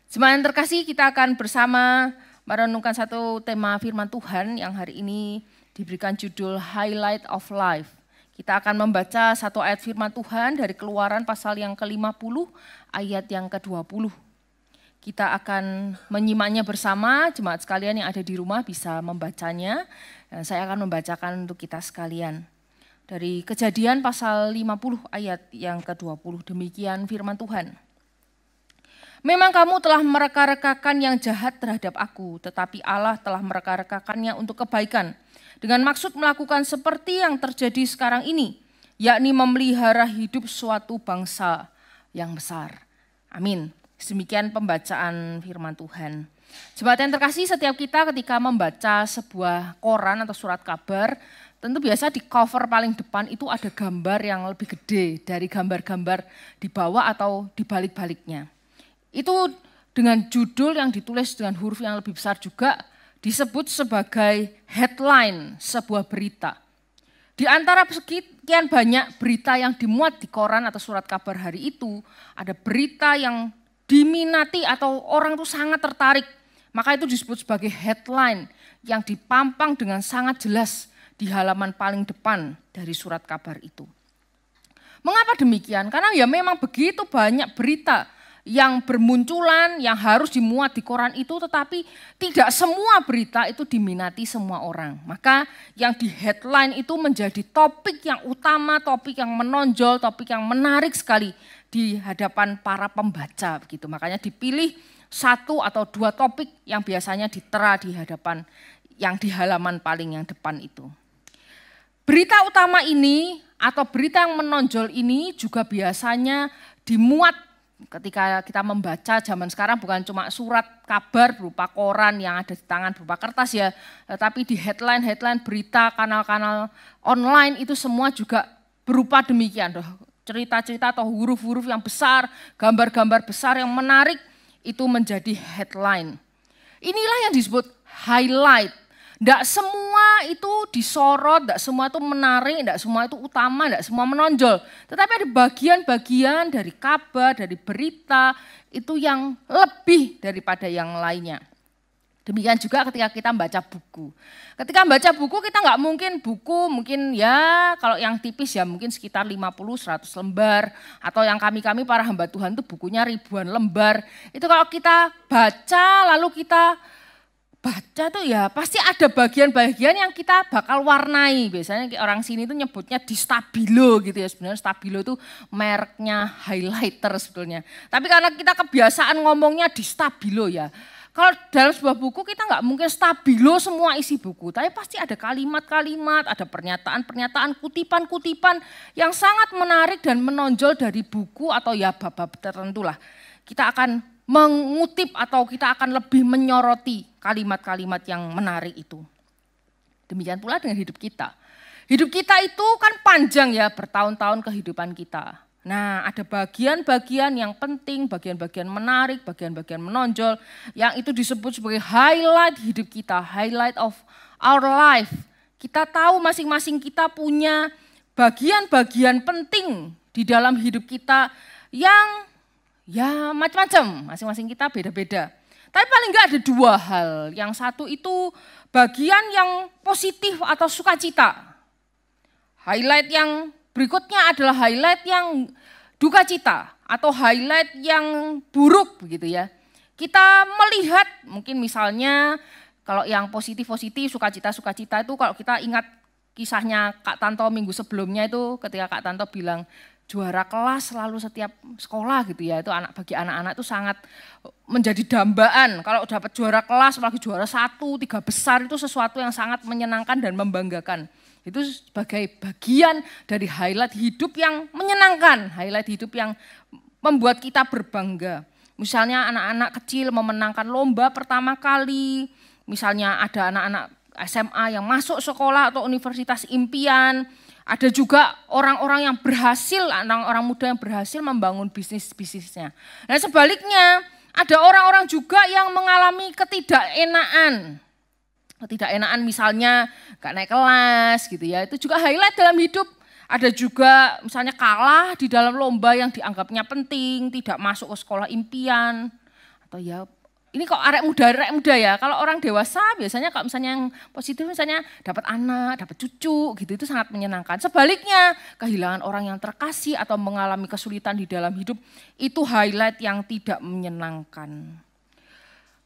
Jemaat yang terkasih, kita akan bersama merenungkan satu tema firman Tuhan yang hari ini diberikan judul Highlight of Life. Kita akan membaca satu ayat firman Tuhan dari Keluaran pasal yang ke-50 ayat yang ke-20. Kita akan menyimaknya bersama, jemaat sekalian yang ada di rumah bisa membacanya. Dan saya akan membacakan untuk kita sekalian. Dari Kejadian pasal 50 ayat yang ke-20, demikian firman Tuhan. Memang kamu telah mereka-rekakan yang jahat terhadap aku, tetapi Allah telah mereka-rekakannya untuk kebaikan, dengan maksud melakukan seperti yang terjadi sekarang ini, yakni memelihara hidup suatu bangsa yang besar. Amin. Demikian pembacaan firman Tuhan. Jemaat yang terkasih, setiap kita ketika membaca sebuah koran atau surat kabar, tentu biasa di cover paling depan itu ada gambar yang lebih gede dari gambar-gambar di bawah atau di balik-baliknya. Itu dengan judul yang ditulis dengan huruf yang lebih besar juga disebut sebagai headline sebuah berita. Di antara sekian banyak berita yang dimuat di koran atau surat kabar hari itu, ada berita yang diminati atau orang itu sangat tertarik. Maka itu disebut sebagai headline yang dipampang dengan sangat jelas di halaman paling depan dari surat kabar itu. Mengapa demikian? Karena ya memang begitu banyak berita yang bermunculan, yang harus dimuat di koran itu, tetapi tidak semua berita itu diminati semua orang. Maka yang di headline itu menjadi topik yang utama, topik yang menonjol, topik yang menarik sekali di hadapan para pembaca. Begitu. Makanya dipilih satu atau dua topik yang biasanya ditera di hadapan, yang di halaman paling yang depan itu. Berita utama ini atau berita yang menonjol ini juga biasanya dimuat ketika kita membaca zaman sekarang, bukan cuma surat kabar berupa koran yang ada di tangan berupa kertas ya, tetapi di headline berita, kanal-kanal online itu semua juga berupa demikian. Cerita-cerita atau huruf-huruf yang besar, gambar-gambar besar yang menarik itu menjadi headline. Inilah yang disebut highlight. Tidak semua itu disorot, tidak semua itu menarik, tidak semua itu utama, tidak semua menonjol. Tetapi ada bagian-bagian dari kabar, dari berita, itu yang lebih daripada yang lainnya. Demikian juga ketika kita membaca buku. Ketika membaca buku kita nggak mungkin ya kalau yang tipis ya mungkin sekitar 50-100 lembar. Atau yang kami para hamba Tuhan itu bukunya ribuan lembar. Itu kalau kita baca lalu kita baca tuh ya pasti ada bagian-bagian yang kita bakal warnai. Biasanya orang sini tuh nyebutnya di stabilo gitu ya. Sebenarnya stabilo itu mereknya highlighter sebetulnya. Tapi karena kita kebiasaan ngomongnya di stabilo ya. Kalau dalam sebuah buku kita nggak mungkin stabilo semua isi buku. Tapi pasti ada kalimat-kalimat, ada pernyataan-pernyataan, kutipan-kutipan yang sangat menarik dan menonjol dari buku atau ya bab-bab tertentu lah. Kita akan mengutip atau kita akan lebih menyoroti kalimat-kalimat yang menarik itu. Demikian pula dengan hidup kita. Hidup kita itu kan panjang ya, bertahun-tahun kehidupan kita. Nah ada bagian-bagian yang penting, bagian-bagian menarik, bagian-bagian menonjol, yang itu disebut sebagai highlight hidup kita, highlight of our life. Kita tahu masing-masing kita punya bagian-bagian penting di dalam hidup kita yang ya macam-macam, masing-masing kita beda-beda. Tapi paling enggak ada dua hal. Yang satu itu bagian yang positif atau sukacita. Highlight yang berikutnya adalah highlight yang duka cita atau highlight yang buruk begitu ya. Kita melihat mungkin misalnya kalau yang positif-positif, sukacita-sukacita itu kalau kita ingat kisahnya Kak Tanto minggu sebelumnya itu ketika Kak Tanto bilang juara kelas selalu setiap sekolah gitu ya, itu bagi anak-anak itu sangat menjadi dambaan. Kalau dapat juara kelas, apalagi juara 1, 3 besar itu sesuatu yang sangat menyenangkan dan membanggakan. Itu sebagai bagian dari highlight hidup yang menyenangkan, highlight hidup yang membuat kita berbangga. Misalnya anak-anak kecil memenangkan lomba pertama kali, misalnya ada anak-anak SMA yang masuk sekolah atau universitas impian. Ada juga orang-orang yang berhasil, orang muda yang berhasil membangun bisnisnya. Nah sebaliknya ada orang-orang juga yang mengalami ketidakenaan. Ketidakenaan misalnya gak naik kelas gitu ya, itu juga highlight dalam hidup. Ada juga misalnya kalah di dalam lomba yang dianggapnya penting, tidak masuk ke sekolah impian. Atau ya ini kok arek muda ya. Kalau orang dewasa biasanya kalau misalnya yang positif misalnya dapat anak, dapat cucu gitu itu sangat menyenangkan. Sebaliknya kehilangan orang yang terkasih atau mengalami kesulitan di dalam hidup itu highlight yang tidak menyenangkan.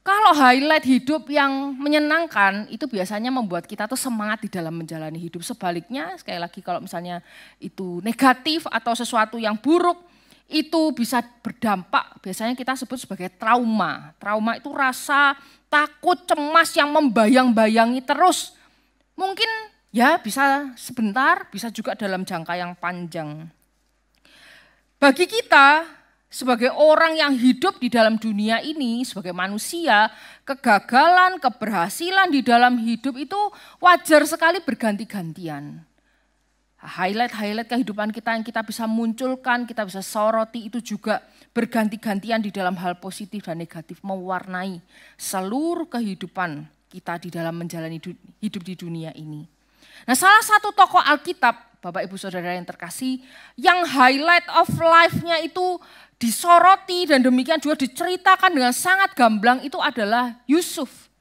Kalau highlight hidup yang menyenangkan itu biasanya membuat kita tuh semangat di dalam menjalani hidup. Sebaliknya sekali lagi kalau misalnya itu negatif atau sesuatu yang buruk itu bisa berdampak, biasanya kita sebut sebagai trauma. Trauma itu rasa takut, cemas yang membayang-bayangi terus. Mungkin ya bisa sebentar, bisa juga dalam jangka yang panjang. Bagi kita sebagai orang yang hidup di dalam dunia ini, sebagai manusia, kegagalan, keberhasilan di dalam hidup itu wajar sekali berganti-gantian. Highlight kehidupan kita yang kita bisa munculkan, kita bisa soroti itu juga berganti-gantian di dalam hal positif dan negatif, mewarnai seluruh kehidupan kita di dalam menjalani hidup di dunia ini. Nah, salah satu tokoh Alkitab, Bapak Ibu Saudara yang terkasih, yang highlight of life-nya itu disoroti dan demikian juga diceritakan dengan sangat gamblang itu adalah Yusuf.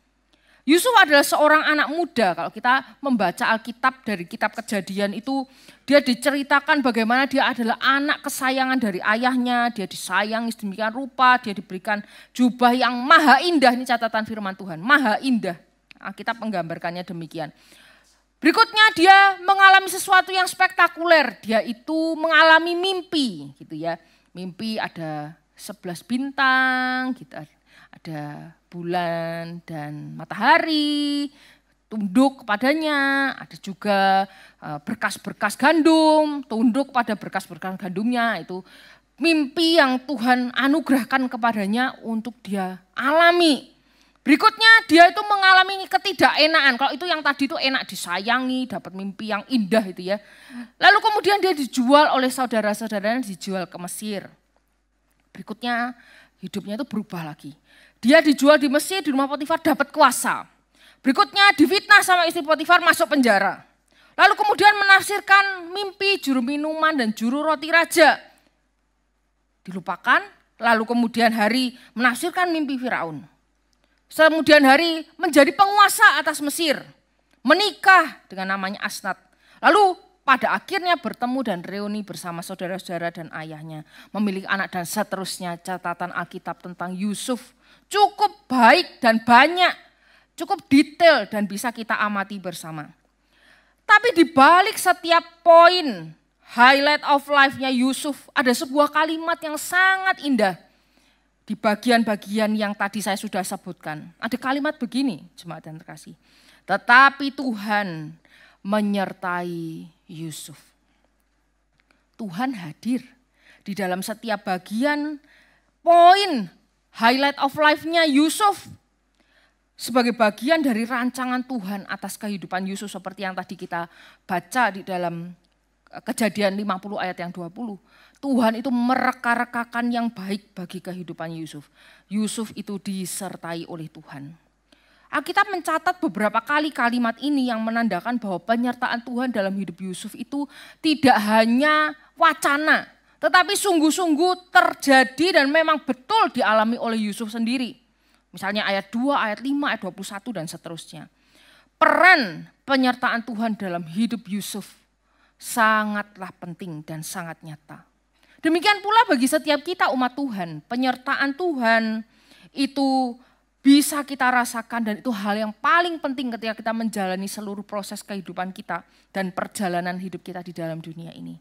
Yusuf adalah seorang anak muda. Kalau kita membaca Alkitab dari kitab Kejadian itu, dia diceritakan bagaimana dia adalah anak kesayangan dari ayahnya, dia disayangi sedemikian rupa, dia diberikan jubah yang maha indah, ini catatan firman Tuhan, maha indah. Alkitab menggambarkannya demikian. Berikutnya dia mengalami sesuatu yang spektakuler, dia itu mengalami mimpi gitu ya. Mimpi ada 11 bintang gitu, ada bulan dan matahari, tunduk kepadanya, ada juga berkas-berkas gandum, tunduk pada berkas-berkas gandumnya, itu mimpi yang Tuhan anugerahkan kepadanya untuk dia alami. Berikutnya dia itu mengalami ketidakenaan, kalau itu yang tadi itu enak disayangi, dapat mimpi yang indah itu ya. Lalu kemudian dia dijual oleh saudara-saudaranya, dijual ke Mesir. Berikutnya hidupnya itu berubah lagi. Dia dijual di Mesir, di rumah Potifar dapat kuasa. Berikutnya difitnah sama istri Potifar, masuk penjara. Lalu kemudian menafsirkan mimpi juru minuman dan juru roti raja. Dilupakan, lalu kemudian hari menafsirkan mimpi Firaun. Kemudian hari menjadi penguasa atas Mesir. Menikah dengan namanya Asnat. Lalu pada akhirnya bertemu dan reuni bersama saudara-saudara dan ayahnya. Memiliki anak dan seterusnya. Catatan Alkitab tentang Yusuf cukup baik dan banyak, cukup detail dan bisa kita amati bersama. Tapi di balik setiap poin highlight of life-nya Yusuf ada sebuah kalimat yang sangat indah. Di bagian-bagian yang tadi saya sudah sebutkan, ada kalimat begini, jemaat yang terkasih. Tetapi Tuhan menyertai Yusuf. Tuhan hadir di dalam setiap bagian poin highlight of life-nya Yusuf sebagai bagian dari rancangan Tuhan atas kehidupan Yusuf seperti yang tadi kita baca di dalam Kejadian 50 ayat yang 20. Tuhan itu mereka-rekakan yang baik bagi kehidupan Yusuf. Yusuf itu disertai oleh Tuhan. Alkitab mencatat beberapa kali kalimat ini yang menandakan bahwa penyertaan Tuhan dalam hidup Yusuf itu tidak hanya wacana, tetapi sungguh-sungguh terjadi dan memang betul dialami oleh Yusuf sendiri. Misalnya ayat 2, ayat 5, ayat 21 dan seterusnya. Peran penyertaan Tuhan dalam hidup Yusuf sangatlah penting dan sangat nyata. Demikian pula bagi setiap kita umat Tuhan, penyertaan Tuhan itu bisa kita rasakan dan itu hal yang paling penting ketika kita menjalani seluruh proses kehidupan kita dan perjalanan hidup kita di dalam dunia ini.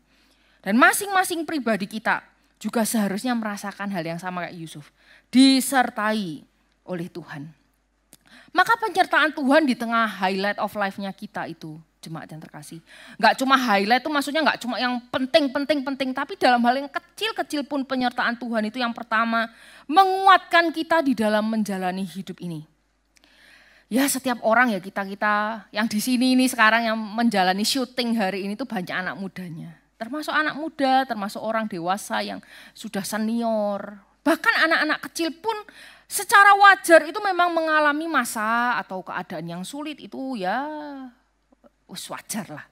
Dan masing-masing pribadi kita juga seharusnya merasakan hal yang sama kayak Yusuf, disertai oleh Tuhan. Maka penyertaan Tuhan di tengah highlight of life-nya kita itu, jemaat yang terkasih. Enggak cuma highlight itu maksudnya enggak cuma yang penting, tapi dalam hal yang kecil-kecil pun penyertaan Tuhan itu yang pertama menguatkan kita di dalam menjalani hidup ini. Ya setiap orang ya kita yang di sini ini sekarang yang menjalani syuting hari ini tuh banyak anak mudanya. Termasuk anak muda, termasuk orang dewasa yang sudah senior. Bahkan anak-anak kecil pun secara wajar itu memang mengalami masa atau keadaan yang sulit itu ya wajar lah.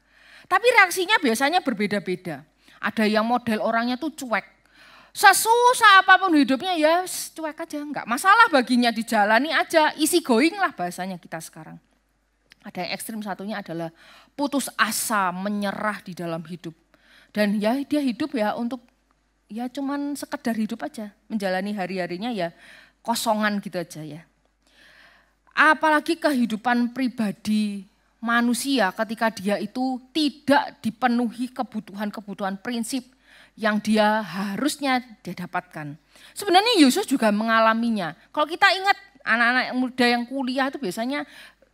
Tapi reaksinya biasanya berbeda-beda. Ada yang model orangnya tuh cuek. Sesusah apapun hidupnya ya cuek aja, enggak masalah baginya, dijalani aja, easy going lah bahasanya kita sekarang. Ada yang ekstrim, satunya adalah putus asa, menyerah di dalam hidup. Dan ya dia hidup ya untuk ya cuman sekedar hidup aja, menjalani hari-harinya ya kosongan gitu aja ya. Apalagi kehidupan pribadi manusia ketika dia itu tidak dipenuhi kebutuhan-kebutuhan prinsip yang dia harusnya dia dapatkan. Sebenarnya Yusuf juga mengalaminya. Kalau kita ingat anak-anak muda yang kuliah itu biasanya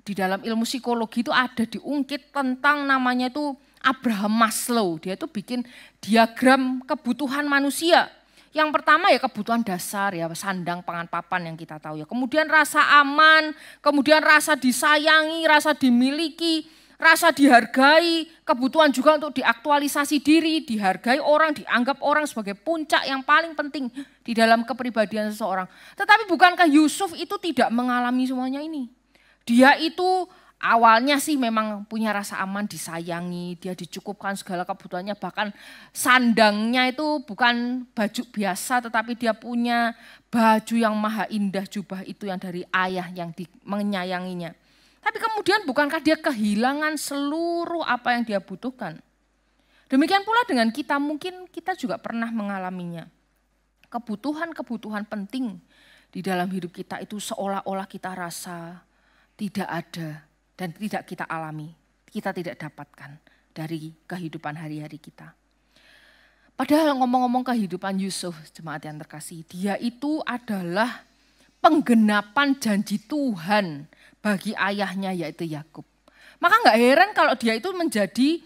di dalam ilmu psikologi itu ada diungkit tentang namanya itu Abraham Maslow. Dia itu bikin diagram kebutuhan manusia. Yang pertama ya kebutuhan dasar ya, sandang, pangan, papan yang kita tahu ya. Kemudian rasa aman, kemudian rasa disayangi, rasa dimiliki, rasa dihargai, kebutuhan juga untuk diaktualisasi diri, dihargai orang, dianggap orang sebagai puncak yang paling penting di dalam kepribadian seseorang. Tetapi bukankah Yusuf itu tidak mengalami semuanya ini? Dia itu awalnya sih memang punya rasa aman, disayangi, dia dicukupkan segala kebutuhannya, bahkan sandangnya itu bukan baju biasa tetapi dia punya baju yang maha indah, jubah itu yang dari ayah yang menyayanginya. Tapi kemudian bukankah dia kehilangan seluruh apa yang dia butuhkan? Demikian pula dengan kita, mungkin kita juga pernah mengalaminya. Kebutuhan-kebutuhan penting di dalam hidup kita itu seolah-olah kita rasa tidak ada dan tidak kita alami, kita tidak dapatkan dari kehidupan hari-hari kita. Padahal ngomong-ngomong kehidupan Yusuf, jemaat yang terkasih, dia itu adalah penggenapan janji Tuhan bagi ayahnya yaitu Yakub. Maka nggak heran kalau dia itu menjadi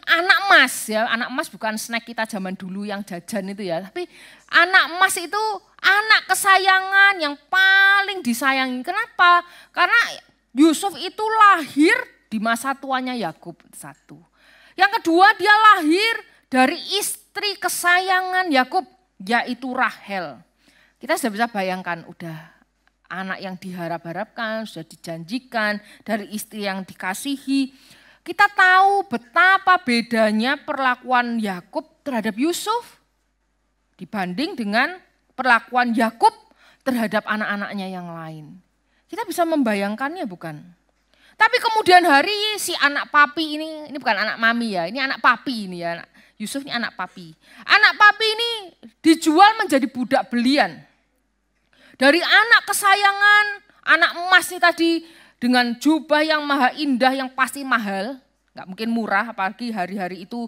anak emas ya, anak emas bukan snack kita zaman dulu yang jajan itu ya, tapi anak emas itu anak kesayangan yang paling disayangi. Kenapa? Karena Yusuf itu lahir di masa tuanya Yakub, satu. Yang kedua dia lahir dari istri kesayangan Yakub yaitu Rahel. Kita sudah bisa bayangkan udah anak yang diharap-harapkan, sudah dijanjikan dari istri yang dikasihi. Kita tahu betapa bedanya perlakuan Yakub terhadap Yusuf dibanding dengan perlakuan Yakub terhadap anak-anaknya yang lain. Kita bisa membayangkannya bukan? Tapi kemudian hari si anak papi ini bukan anak mami ya, ini anak papi ini ya. Yusuf ini anak papi. Anak papi ini dijual menjadi budak belian. Dari anak kesayangan, anak emas ini tadi dengan jubah yang maha indah yang pasti mahal, nggak mungkin murah, apalagi hari-hari itu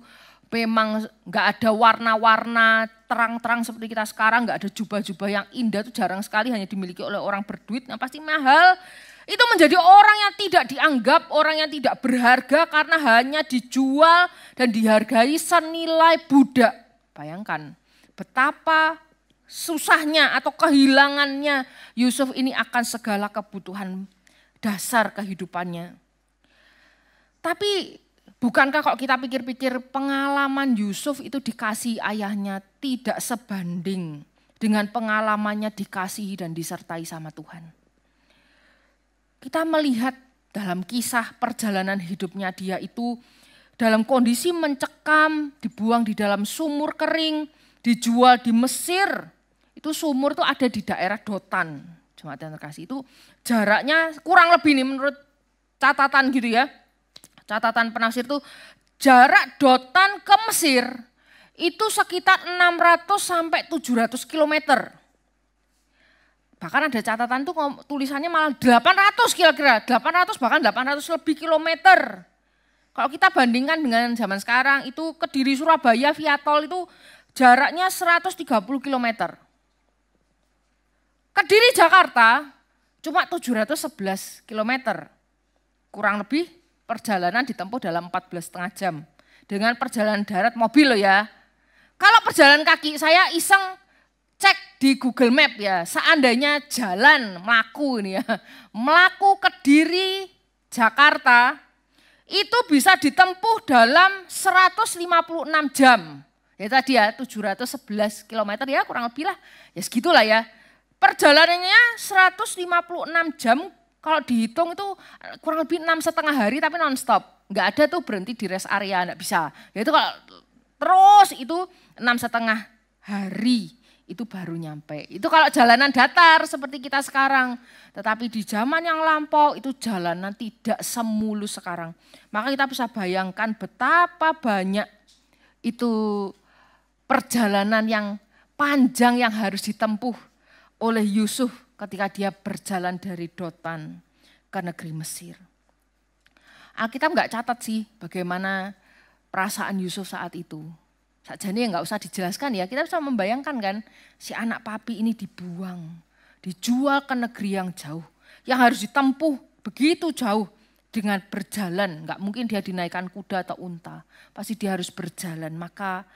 memang nggak ada warna-warna terang-terang seperti kita sekarang, nggak ada jubah-jubah yang indah, itu jarang sekali, hanya dimiliki oleh orang berduit, yang pasti mahal. Itu menjadi orang yang tidak dianggap, orang yang tidak berharga karena hanya dijual dan dihargai senilai budak. Bayangkan betapa susahnya atau kehilangannya Yusuf ini akan segala kebutuhan dasar kehidupannya. Tapi bukankah kalau kita pikir-pikir pengalaman Yusuf itu dikasih ayahnya tidak sebanding dengan pengalamannya dikasihi dan disertai sama Tuhan. Kita melihat dalam kisah perjalanan hidupnya dia itu dalam kondisi mencekam, dibuang di dalam sumur kering, dijual di Mesir. Itu sumur itu ada di daerah Dotan, jemaat yang terkasih. Itu jaraknya kurang lebih nih menurut catatan gitu ya. Catatan penafsir itu jarak Dotan ke Mesir itu sekitar 600 sampai 700 kilometer. Bahkan ada catatan tuh tulisannya malah 800 kira-kira, 800 bahkan 800 lebih kilometer. Kalau kita bandingkan dengan zaman sekarang itu Kediri Surabaya via tol itu jaraknya 130 kilometer. Kediri Jakarta cuma 711 kilometer. Kurang lebih perjalanan ditempuh dalam 14,5 jam. Dengan perjalanan darat mobil loh ya. Kalau perjalanan kaki saya iseng cek di Google Map ya, seandainya jalan melaku ini ya, melaku Kediri Jakarta itu bisa ditempuh dalam 156 jam. Ya tadi ya 711 km ya kurang lebih lah, ya segitulah ya. Perjalanannya 156 jam kalau dihitung itu kurang lebih 6,5 hari tapi non-stop. Nggak ada tuh berhenti di rest area, nggak bisa. Ya itu kalau terus itu 6,5 hari itu baru nyampe. Itu kalau jalanan datar seperti kita sekarang. Tetapi di zaman yang lampau itu jalanan tidak semulus sekarang. Maka kita bisa bayangkan betapa banyak itu perjalanan yang panjang yang harus ditempuh oleh Yusuf ketika dia berjalan dari Dotan ke negeri Mesir. Alkitab nggak catat sih bagaimana perasaan Yusuf saat itu. Sajane nggak usah dijelaskan ya, kita bisa membayangkan kan si anak papi ini dibuang, dijual ke negeri yang jauh, yang harus ditempuh begitu jauh dengan berjalan. Nggak mungkin dia dinaikkan kuda atau unta, pasti dia harus berjalan. Maka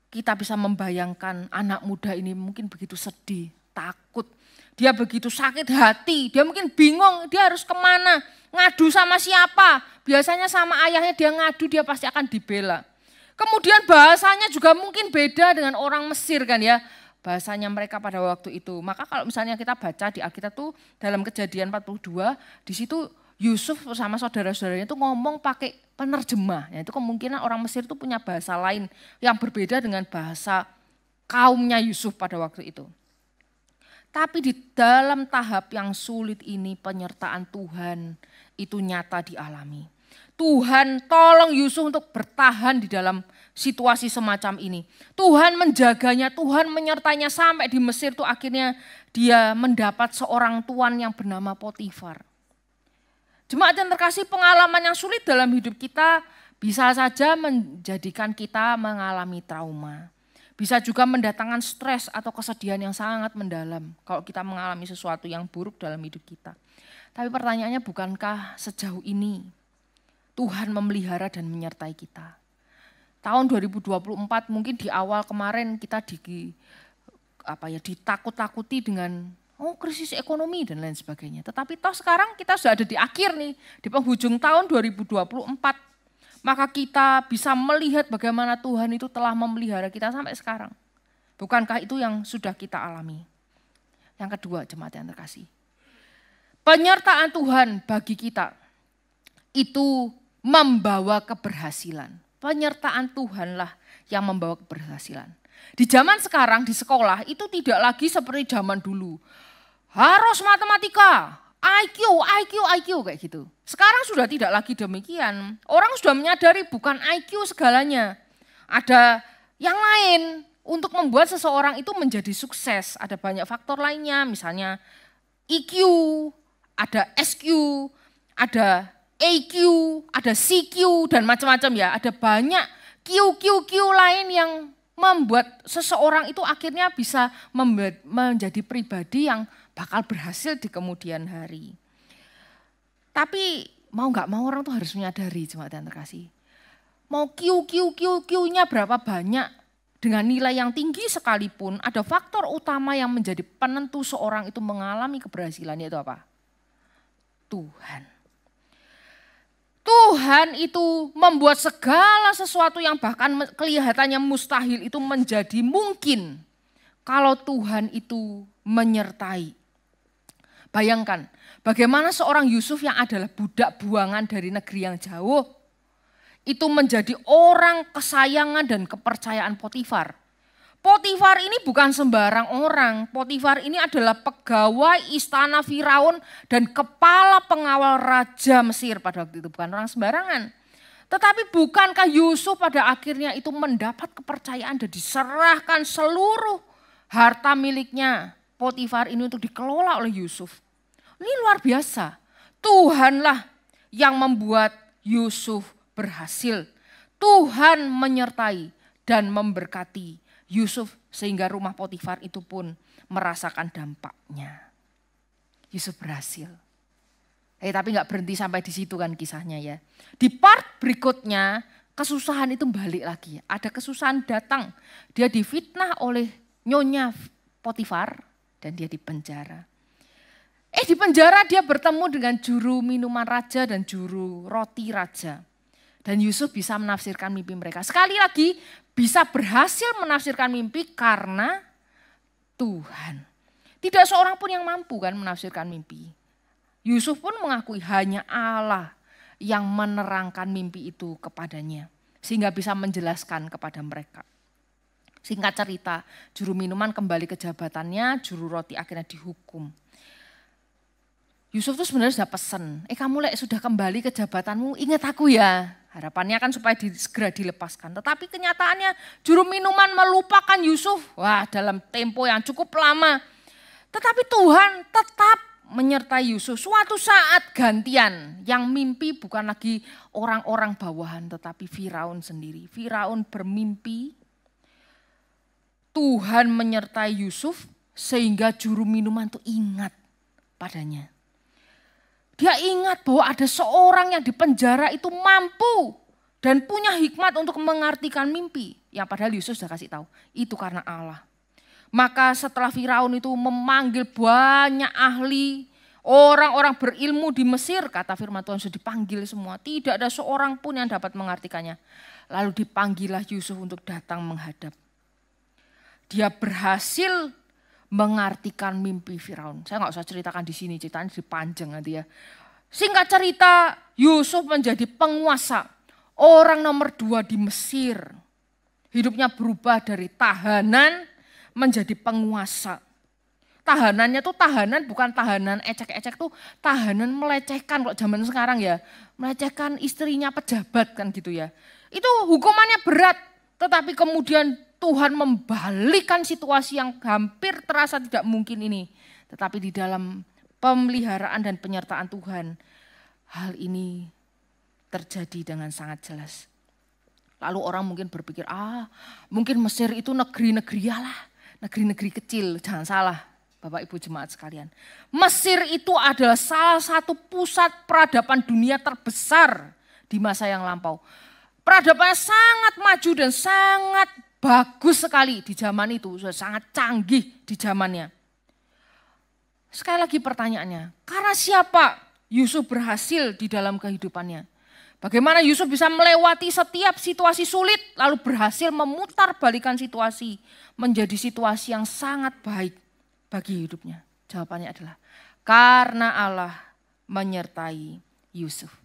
kita bisa membayangkan anak muda ini mungkin begitu sedih, takut. Dia begitu sakit hati, dia mungkin bingung dia harus kemana, ngadu sama siapa. Biasanya sama ayahnya dia ngadu, dia pasti akan dibela. Kemudian bahasanya juga mungkin beda dengan orang Mesir kan ya. Bahasanya mereka pada waktu itu. Maka kalau misalnya kita baca di Alkitab tuh dalam Kejadian 42, di situ Yusuf bersama saudara-saudaranya itu ngomong pakai penerjemah. Ya, itu kemungkinan orang Mesir itu punya bahasa lain yang berbeda dengan bahasa kaumnya Yusuf pada waktu itu. Tapi di dalam tahap yang sulit ini penyertaan Tuhan itu nyata dialami. Tuhan tolong Yusuf untuk bertahan di dalam situasi semacam ini. Tuhan menjaganya, Tuhan menyertainya sampai di Mesir tuh akhirnya dia mendapat seorang tuan yang bernama Potifar. Jemaat yang terkasih, pengalaman yang sulit dalam hidup kita bisa saja menjadikan kita mengalami trauma. Bisa juga mendatangkan stres atau kesedihan yang sangat mendalam kalau kita mengalami sesuatu yang buruk dalam hidup kita. Tapi pertanyaannya, bukankah sejauh ini Tuhan memelihara dan menyertai kita? Tahun 2024 mungkin di awal kemarin kita ditakut-takuti dengan krisis ekonomi dan lain sebagainya. Tetapi toh sekarang kita sudah ada di akhir nih, di penghujung tahun 2024. Maka kita bisa melihat bagaimana Tuhan itu telah memelihara kita sampai sekarang. Bukankah itu yang sudah kita alami? Yang kedua, jemaat yang terkasih, penyertaan Tuhan bagi kita itu membawa keberhasilan. Penyertaan Tuhanlah yang membawa keberhasilan. Di zaman sekarang di sekolah itu tidak lagi seperti zaman dulu. Harus matematika, IQ kayak gitu. Sekarang sudah tidak lagi demikian. Orang sudah menyadari bukan IQ segalanya. Ada yang lain untuk membuat seseorang itu menjadi sukses. Ada banyak faktor lainnya, misalnya EQ, ada SQ, ada AQ, ada CQ dan macam-macam ya. Ada banyak Q lain yang membuat seseorang itu akhirnya bisa menjadi pribadi yang bakal berhasil di kemudian hari. Tapi mau nggak mau orang tuh harus menyadari, jemaat yang terkasih. Mau Q-nya berapa banyak dengan nilai yang tinggi sekalipun, ada faktor utama yang menjadi penentu seorang itu mengalami keberhasilan, yaitu apa? Tuhan. Tuhan itu membuat segala sesuatu yang bahkan kelihatannya mustahil itu menjadi mungkin kalau Tuhan itu menyertai. Bayangkan bagaimana seorang Yusuf yang adalah budak buangan dari negeri yang jauh itu menjadi orang kesayangan dan kepercayaan Potifar. Potifar ini bukan sembarang orang. Potifar ini adalah pegawai istana Firaun dan kepala pengawal Raja Mesir pada waktu itu. Bukan orang sembarangan. Tetapi bukankah Yusuf pada akhirnya itu mendapat kepercayaan dan diserahkan seluruh harta miliknya Potifar ini untuk dikelola oleh Yusuf. Ini luar biasa. Tuhanlah yang membuat Yusuf berhasil. Tuhan menyertai dan memberkati Yusuf sehingga rumah Potifar itu pun merasakan dampaknya. Yusuf berhasil. Tapi gak berhenti sampai di situ kan kisahnya ya. Di part berikutnya kesusahan itu balik lagi. Ada kesusahan datang. Dia difitnah oleh nyonya Potifar dan dia dipenjara. Di penjara dia bertemu dengan juru minuman raja dan juru roti raja. Dan Yusuf bisa menafsirkan mimpi mereka. Sekali lagi bisa berhasil menafsirkan mimpi karena Tuhan. Tidak seorang pun yang mampu kan menafsirkan mimpi. Yusuf pun mengakui hanya Allah yang menerangkan mimpi itu kepadanya. Sehingga bisa menjelaskan kepada mereka. Singkat cerita, juru minuman kembali ke jabatannya, juru roti akhirnya dihukum. Yusuf tuh sebenarnya sudah pesan, kamu sudah kembali ke jabatanmu, ingat aku ya. Harapannya kan supaya segera dilepaskan. Tetapi kenyataannya juru minuman melupakan Yusuf. Wah, dalam tempo yang cukup lama. Tetapi Tuhan tetap menyertai Yusuf. Suatu saat gantian, yang mimpi bukan lagi orang-orang bawahan, tetapi Firaun sendiri. Firaun bermimpi, Tuhan menyertai Yusuf sehingga juru minuman itu ingat padanya. Dia ingat bahwa ada seorang yang di penjara itu mampu dan punya hikmat untuk mengartikan mimpi. Yang padahal Yusuf sudah kasih tahu, itu karena Allah. Maka setelah Firaun itu memanggil banyak ahli, orang-orang berilmu di Mesir, kata firman Tuhan sudah dipanggil semua. Tidak ada seorang pun yang dapat mengartikannya. Lalu dipanggillah Yusuf untuk datang menghadap. Dia berhasil mengartikan mimpi Firaun. Saya nggak usah ceritakan di sini, ceritanya dipanjang nanti ya. Singkat cerita, Yusuf menjadi penguasa, orang nomor 2 di Mesir. Hidupnya berubah dari tahanan menjadi penguasa. Tahanannya tuh tahanan bukan tahanan ecek-ecek, tuh tahanan melecehkan kok zaman sekarang ya. Melecehkan istrinya pejabat kan gitu ya. Itu hukumannya berat, tetapi kemudian Tuhan membalikkan situasi yang hampir terasa tidak mungkin ini. Tetapi di dalam pemeliharaan dan penyertaan Tuhan, hal ini terjadi dengan sangat jelas. Lalu orang mungkin berpikir, mungkin Mesir itu negeri-negeri lah, negeri-negeri kecil. Jangan salah Bapak Ibu jemaat sekalian. Mesir itu adalah salah satu pusat peradaban dunia terbesar di masa yang lampau. Peradabannya sangat maju dan sangat bagus sekali di zaman itu, sudah sangat canggih di zamannya. Sekali lagi pertanyaannya, karena siapa Yusuf berhasil di dalam kehidupannya? Bagaimana Yusuf bisa melewati setiap situasi sulit lalu berhasil memutar balikan situasi menjadi situasi yang sangat baik bagi hidupnya? Jawabannya adalah karena Allah menyertai Yusuf.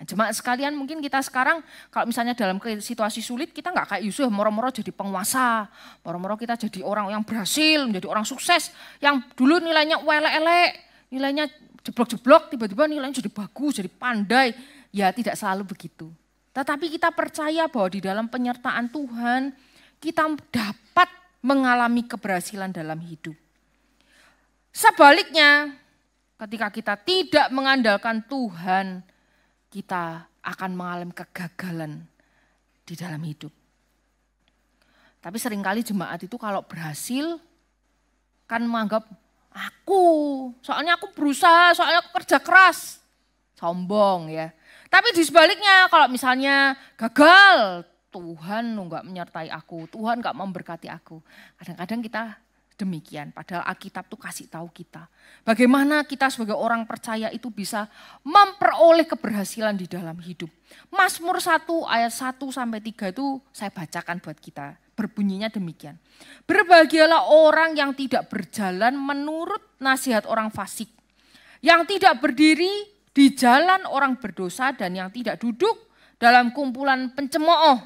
Jemaat sekalian, mungkin kita sekarang kalau misalnya dalam situasi sulit kita nggak kayak Yusuf moro-moro jadi penguasa, moro-moro kita jadi orang yang berhasil, menjadi orang sukses yang dulu nilainya elek-elek, nilainya jeblok-jeblok, tiba-tiba nilainya jadi bagus, jadi pandai. Ya tidak selalu begitu. Tetapi kita percaya bahwa di dalam penyertaan Tuhan kita dapat mengalami keberhasilan dalam hidup. Sebaliknya, ketika kita tidak mengandalkan Tuhan, kita akan mengalami kegagalan di dalam hidup. Tapi seringkali jemaat itu kalau berhasil kan menganggap soalnya aku berusaha, soalnya aku kerja keras. Sombong ya. Tapi di sebaliknya kalau misalnya gagal, Tuhan enggak menyertai aku, Tuhan enggak memberkati aku. Kadang-kadang kita demikian, padahal Alkitab tuh kasih tahu kita bagaimana kita sebagai orang percaya itu bisa memperoleh keberhasilan di dalam hidup. Mazmur 1 ayat 1 sampai 3 itu saya bacakan buat kita. Berbunyinya demikian. Berbahagialah orang yang tidak berjalan menurut nasihat orang fasik, yang tidak berdiri di jalan orang berdosa dan yang tidak duduk dalam kumpulan pencemooh.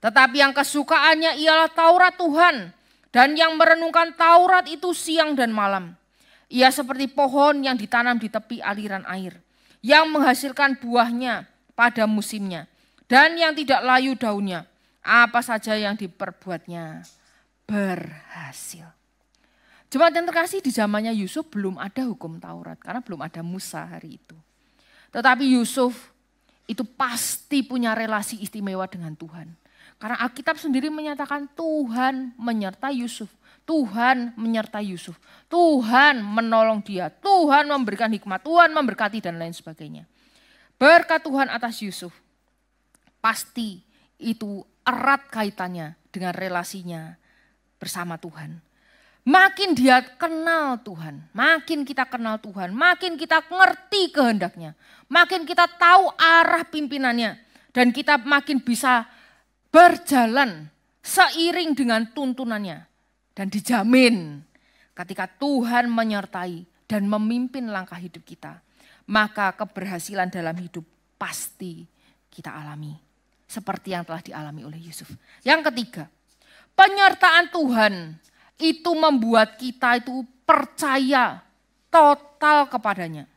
Tetapi yang kesukaannya ialah Taurat Tuhan. Dan yang merenungkan Taurat itu siang dan malam. Ia seperti pohon yang ditanam di tepi aliran air, yang menghasilkan buahnya pada musimnya. Dan yang tidak layu daunnya, apa saja yang diperbuatnya berhasil. Jemaat yang terkasih, di zamannya Yusuf belum ada hukum Taurat, karena belum ada Musa hari itu. Tetapi Yusuf itu pasti punya relasi istimewa dengan Tuhan. Karena Alkitab sendiri menyatakan Tuhan menyertai Yusuf. Tuhan menyertai Yusuf. Tuhan menolong dia. Tuhan memberikan hikmat. Tuhan memberkati dan lain sebagainya. Berkat Tuhan atas Yusuf. Pasti itu erat kaitannya dengan relasinya bersama Tuhan. Makin dia kenal Tuhan. Makin kita kenal Tuhan. Makin kita ngerti kehendaknya. Makin kita tahu arah pimpinannya. Dan kita makin bisa berjalan seiring dengan tuntunannya. Dan dijamin ketika Tuhan menyertai dan memimpin langkah hidup kita, maka keberhasilan dalam hidup pasti kita alami. Seperti yang telah dialami oleh Yusuf. Yang ketiga, Penyertaan Tuhan itu membuat kita itu percaya total kepadanya.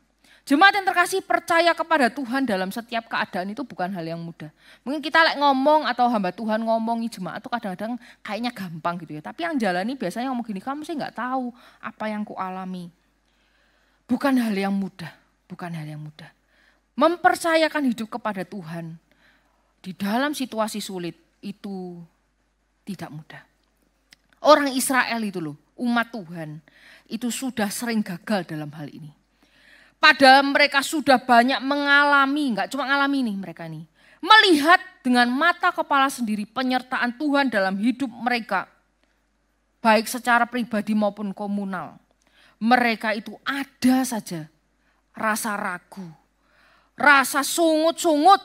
Jemaat yang terkasih, percaya kepada Tuhan dalam setiap keadaan itu bukan hal yang mudah. Mungkin kita ngomong atau hamba Tuhan ngomongi jemaat itu kadang-kadang kayaknya gampang gitu ya. Tapi yang jalani biasanya ngomong gini, kamu sih nggak tahu apa yang ku alami. Bukan hal yang mudah, bukan hal yang mudah. Mempercayakan hidup kepada Tuhan di dalam situasi sulit itu tidak mudah. Orang Israel itu loh, umat Tuhan itu sudah sering gagal dalam hal ini. Padahal mereka sudah banyak mengalami, enggak cuma ngalami nih mereka nih. Melihat dengan mata kepala sendiri penyertaan Tuhan dalam hidup mereka. Baik secara pribadi maupun komunal. Mereka itu ada saja rasa ragu. Rasa sungut-sungut,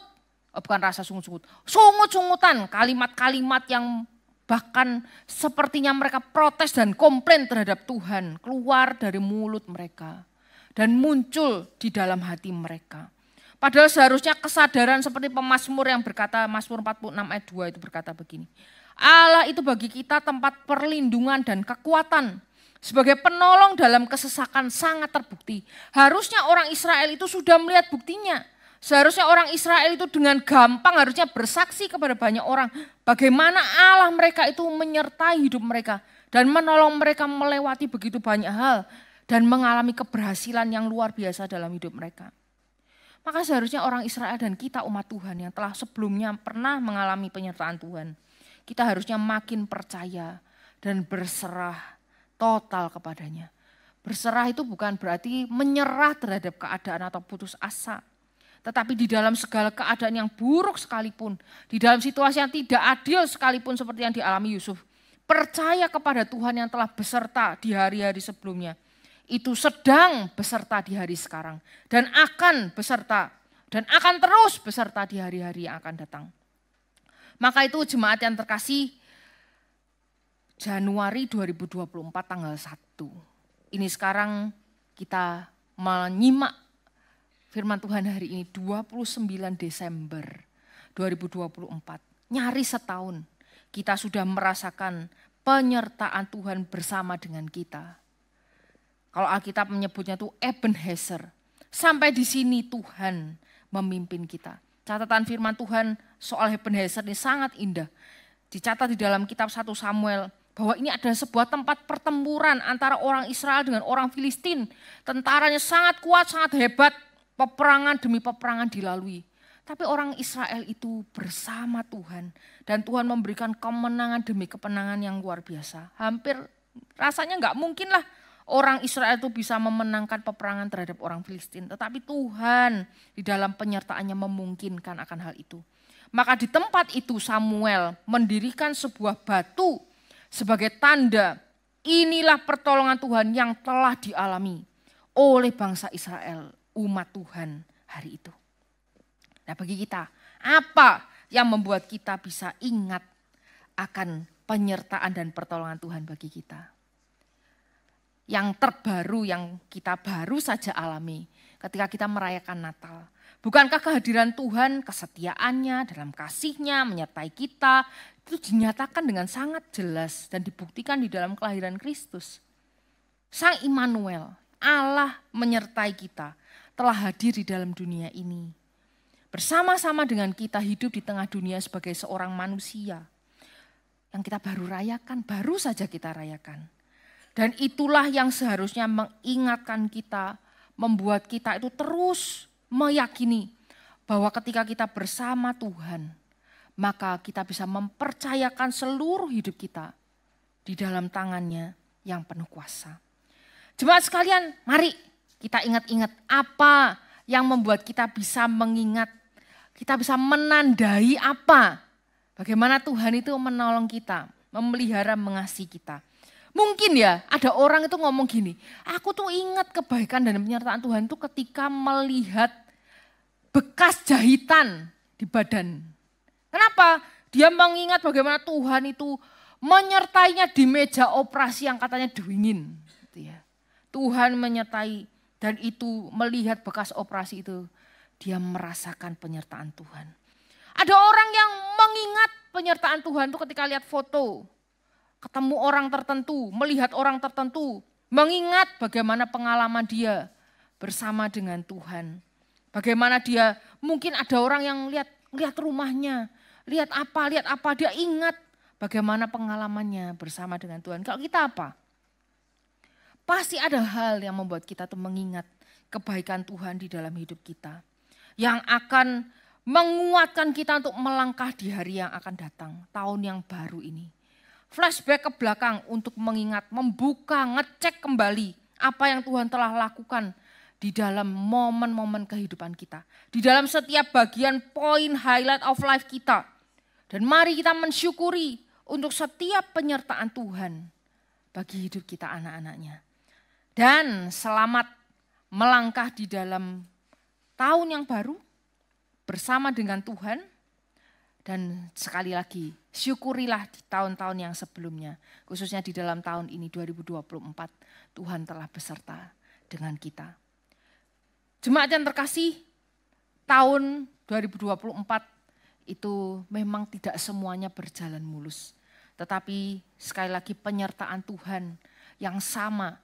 bukan rasa sungut-sungut. Sungut-sungutan, kalimat-kalimat yang bahkan sepertinya mereka protes dan komplain terhadap Tuhan. Keluar dari mulut mereka. Dan muncul di dalam hati mereka. Padahal seharusnya kesadaran seperti pemazmur yang berkata, Mazmur 46 ayat 2 itu berkata begini. Allah itu bagi kita tempat perlindungan dan kekuatan. Sebagai penolong dalam kesesakan sangat terbukti. Harusnya orang Israel itu sudah melihat buktinya. Seharusnya orang Israel itu dengan gampang harusnya bersaksi kepada banyak orang. Bagaimana Allah mereka itu menyertai hidup mereka. Dan menolong mereka melewati begitu banyak hal. Dan mengalami keberhasilan yang luar biasa dalam hidup mereka. Maka seharusnya orang Israel dan kita umat Tuhan yang telah sebelumnya pernah mengalami penyertaan Tuhan. Kita harusnya makin percaya dan berserah total kepadanya. Berserah itu bukan berarti menyerah terhadap keadaan atau putus asa. Tetapi di dalam segala keadaan yang buruk sekalipun, di dalam situasi yang tidak adil sekalipun seperti yang dialami Yusuf. Percaya kepada Tuhan yang telah beserta di hari-hari sebelumnya. Itu sedang beserta di hari sekarang dan akan beserta dan akan terus beserta di hari-hari yang akan datang. Maka itu jemaat yang terkasih, Januari 2024 tanggal 1. Ini sekarang kita menyimak firman Tuhan hari ini 29 Desember 2024. Nyaris setahun kita sudah merasakan penyertaan Tuhan bersama dengan kita. Kalau Alkitab menyebutnya itu Ebenezer. Sampai di sini Tuhan memimpin kita. Catatan firman Tuhan soal Ebenezer ini sangat indah. Dicatat di dalam kitab 1 Samuel bahwa ini adalah sebuah tempat pertempuran antara orang Israel dengan orang Filistin. Tentaranya sangat kuat, sangat hebat. Peperangan demi peperangan dilalui. Tapi orang Israel itu bersama Tuhan. Dan Tuhan memberikan kemenangan demi kemenangan yang luar biasa. Hampir rasanya nggak mungkin lah. Orang Israel itu bisa memenangkan peperangan terhadap orang Filistin. Tetapi Tuhan di dalam penyertaannya memungkinkan akan hal itu. Maka di tempat itu Samuel mendirikan sebuah batu sebagai tanda. Inilah pertolongan Tuhan yang telah dialami oleh bangsa Israel, umat Tuhan hari itu. Nah bagi kita, apa yang membuat kita bisa ingat akan penyertaan dan pertolongan Tuhan bagi kita? Yang terbaru yang kita baru saja alami ketika kita merayakan Natal. Bukankah kehadiran Tuhan, kesetiaannya dalam kasih-Nya menyertai kita itu dinyatakan dengan sangat jelas dan dibuktikan di dalam kelahiran Kristus. Sang Immanuel, Allah menyertai kita, telah hadir di dalam dunia ini. Bersama-sama dengan kita hidup di tengah dunia sebagai seorang manusia. Yang kita baru rayakan, baru saja kita rayakan. Dan itulah yang seharusnya mengingatkan kita, membuat kita itu terus meyakini bahwa ketika kita bersama Tuhan, maka kita bisa mempercayakan seluruh hidup kita di dalam tangan-Nya yang penuh kuasa. Jemaat sekalian, mari kita ingat-ingat apa yang membuat kita bisa mengingat, kita bisa menandai apa, bagaimana Tuhan itu menolong kita, memelihara, mengasihi kita. Mungkin ya ada orang itu ngomong gini, aku tuh ingat kebaikan dan penyertaan Tuhan itu ketika melihat bekas jahitan di badan. Kenapa? Dia mengingat bagaimana Tuhan itu menyertainya di meja operasi yang katanya dingin. Gitu ya. Tuhan menyertai dan itu melihat bekas operasi itu, dia merasakan penyertaan Tuhan. Ada orang yang mengingat penyertaan Tuhan itu ketika lihat foto. ketemu orang tertentu, melihat orang tertentu, mengingat bagaimana pengalaman dia bersama dengan Tuhan. Bagaimana dia, mungkin ada orang yang lihat rumahnya, lihat apa, dia ingat bagaimana pengalamannya bersama dengan Tuhan. Kalau kita apa? Pasti ada hal yang membuat kita tuh mengingat kebaikan Tuhan di dalam hidup kita. Yang akan menguatkan kita untuk melangkah di hari yang akan datang, tahun yang baru ini. Flashback ke belakang untuk mengingat, membuka, ngecek kembali apa yang Tuhan telah lakukan di dalam momen-momen kehidupan kita. Di dalam setiap bagian poin highlight of life kita. Dan mari kita mensyukuri untuk setiap penyertaan Tuhan bagi hidup kita anak-anaknya. Dan selamat melangkah di dalam tahun yang baru bersama dengan Tuhan. Dan sekali lagi, syukurilah di tahun-tahun yang sebelumnya. Khususnya di dalam tahun ini 2024, Tuhan telah beserta dengan kita. Jemaat yang terkasih, tahun 2024 itu memang tidak semuanya berjalan mulus. Tetapi sekali lagi penyertaan Tuhan yang sama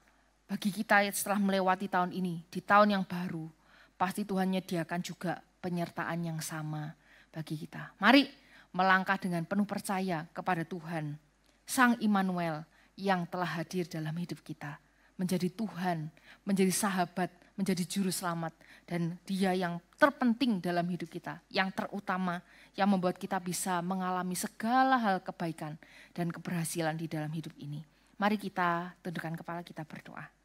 bagi kita setelah melewati tahun ini. Di tahun yang baru, pasti Tuhan menyediakan juga penyertaan yang sama bagi kita. Mari melangkah dengan penuh percaya kepada Tuhan, Sang Immanuel yang telah hadir dalam hidup kita. Menjadi Tuhan, menjadi sahabat, menjadi juru selamat. Dan Dia yang terpenting dalam hidup kita, yang terutama, yang membuat kita bisa mengalami segala hal kebaikan dan keberhasilan di dalam hidup ini. Mari kita tundukkan kepala, kita berdoa.